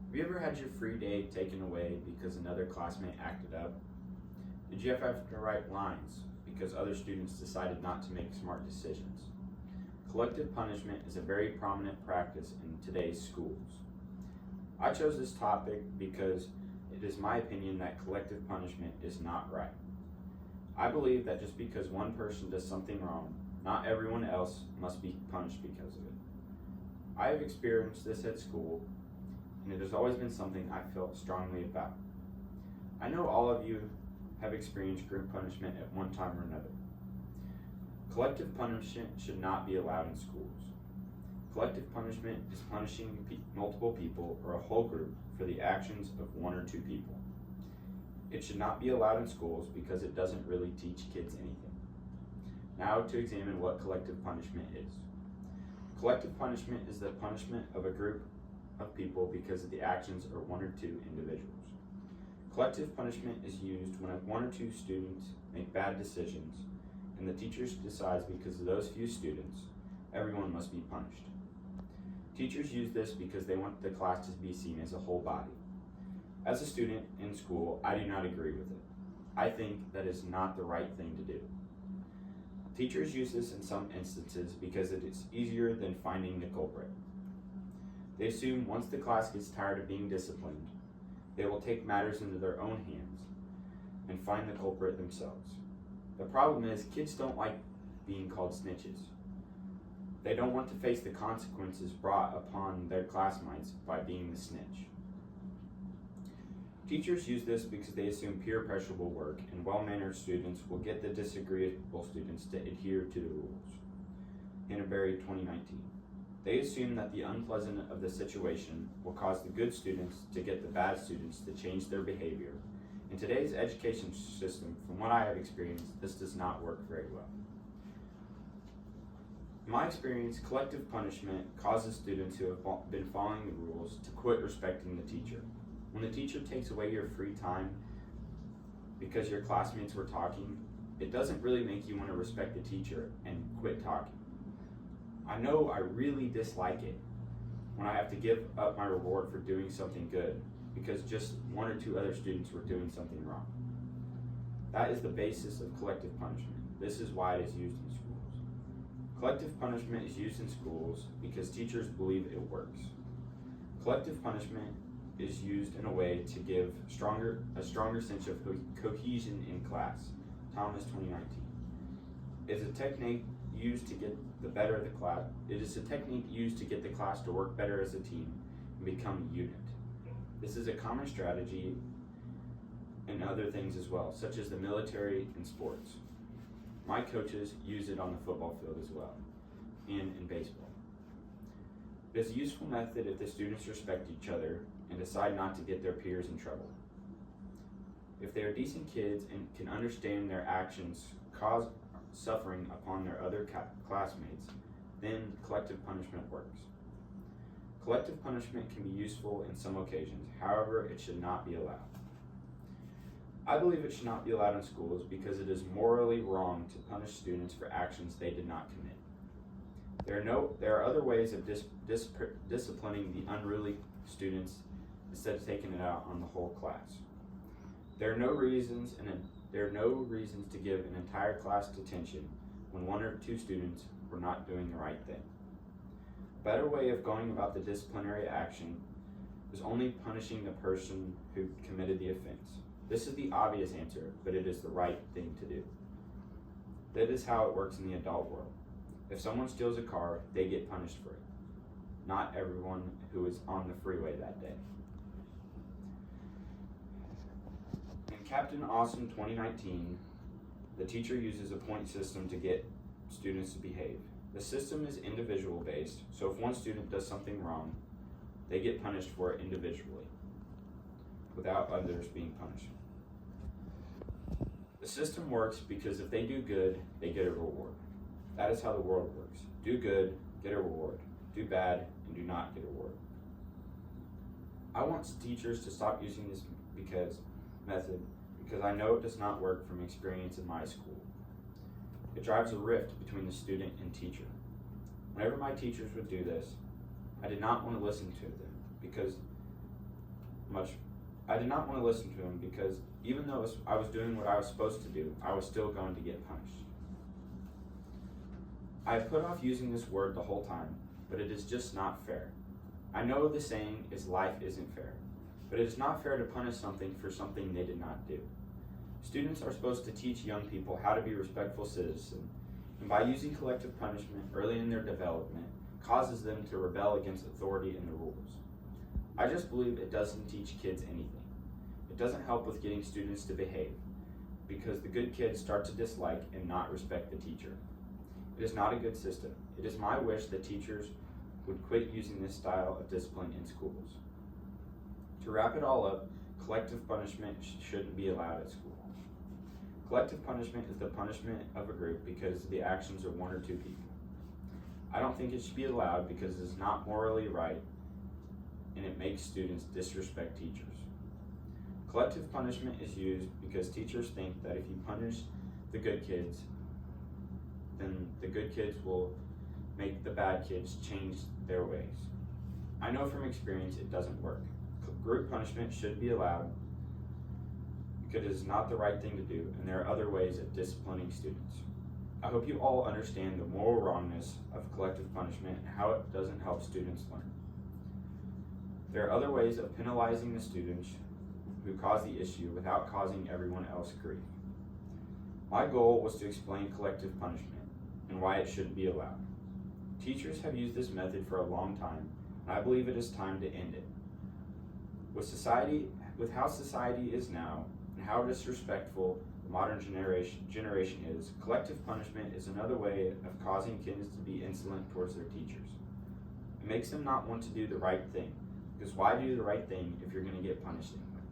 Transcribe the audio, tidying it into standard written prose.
Have you ever had your free day taken away because another classmate acted up? Did you ever have to write lines because other students decided not to make smart decisions? Collective punishment is a very prominent practice in today's schools. I chose this topic because it is my opinion that collective punishment is not right. I believe that just because one person does something wrong, not everyone else must be punished because of it. I have experienced this at school, and it has always been something I felt strongly about. I know all of you have experienced group punishment at one time or another. Collective punishment should not be allowed in schools. Collective punishment is punishing multiple people or a whole group for the actions of one or two people. It should not be allowed in schools because it doesn't really teach kids anything. Now to examine what collective punishment is. Collective punishment is the punishment of a group of people because of the actions of one or two individuals. Collective punishment is used when one or two students make bad decisions and the teacher decides because of those few students, everyone must be punished. Teachers use this because they want the class to be seen as a whole body. As a student in school, I do not agree with it. I think that is not the right thing to do. Teachers use this in some instances because it is easier than finding the culprit. They assume once the class gets tired of being disciplined, they will take matters into their own hands and find the culprit themselves. The problem is kids don't like being called snitches. They don't want to face the consequences brought upon their classmates by being the snitch. Teachers use this because they assume peer pressure will work and well-mannered students will get the disagreeable students to adhere to the rules. Hannaberry 2019. They assume that the unpleasant of the situation will cause the good students to get the bad students to change their behavior. In today's education system, from what I have experienced, this does not work very well. In my experience, collective punishment causes students who have been following the rules to quit respecting the teacher. When the teacher takes away your free time because your classmates were talking, it doesn't really make you want to respect the teacher and quit talking. I know I really dislike it when I have to give up my reward for doing something good because just one or two other students were doing something wrong. That is the basis of collective punishment. This is why it is used in schools. Collective punishment is used in schools because teachers believe it works. Collective punishment is used in a way to give a stronger sense of cohesion in class. Thomas 2019. It is a technique used to get the better of the class. It is a technique used to get the class to work better as a team and become a unit. This is a common strategy in other things as well, such as the military and sports. My coaches use it on the football field as well, and in baseball. It is a useful method if the students respect each other and decide not to get their peers in trouble. If they are decent kids and can understand their actions cause suffering upon their other classmates, then collective punishment works. Collective punishment can be useful in some occasions, however, it should not be allowed. I believe it should not be allowed in schools because it is morally wrong to punish students for actions they did not commit. There are other ways of disciplining the unruly students instead of taking it out on the whole class. There are no reasons to give an entire class detention when one or two students were not doing the right thing. A better way of going about the disciplinary action is only punishing the person who committed the offense. This is the obvious answer, but it is the right thing to do. That is how it works in the adult world. If someone steals a car, they get punished for it. Not everyone who is on the freeway that day. In Captain Awesome 2019, the teacher uses a point system to get students to behave. The system is individual based, so if one student does something wrong, they get punished for it individually, without others being punished. The system works because if they do good, they get a reward. That is how the world works. Do good, get a reward. Do bad, and do not get a reward. I want teachers to stop using this method because I know it does not work from experience in my school. It drives a rift between the student and teacher. Whenever my teachers would do this, I did not want to listen to them because I did not want to listen to him because even though I was doing what I was supposed to do, I was still going to get punished. I have put off using this word the whole time, but it is just not fair. I know the saying is life isn't fair, but it is not fair to punish something for something they did not do. Students are supposed to teach young people how to be respectful citizens, and by using collective punishment early in their development, causes them to rebel against authority and the rules. I just believe it doesn't teach kids anything. It doesn't help with getting students to behave, because the good kids start to dislike and not respect the teacher. It is not a good system. It is my wish that teachers would quit using this style of discipline in schools. To wrap it all up, collective punishment shouldn't be allowed at school. Collective punishment is the punishment of a group because of the actions of one or two people. I don't think it should be allowed because it is not morally right and it makes students disrespect teachers. Collective punishment is used because teachers think that if you punish the good kids, then the good kids will make the bad kids change their ways. I know from experience it doesn't work. Group punishment should be allowed because it is not the right thing to do, and there are other ways of disciplining students. I hope you all understand the moral wrongness of collective punishment and how it doesn't help students learn. There are other ways of penalizing the students who cause the issue without causing everyone else grief. My goal was to explain collective punishment and why it shouldn't be allowed. Teachers have used this method for a long time, and I believe it is time to end it. With how society is now, and how disrespectful the modern generation is, collective punishment is another way of causing kids to be insolent towards their teachers. It makes them not want to do the right thing, because why do the right thing if you're going to get punished anyway?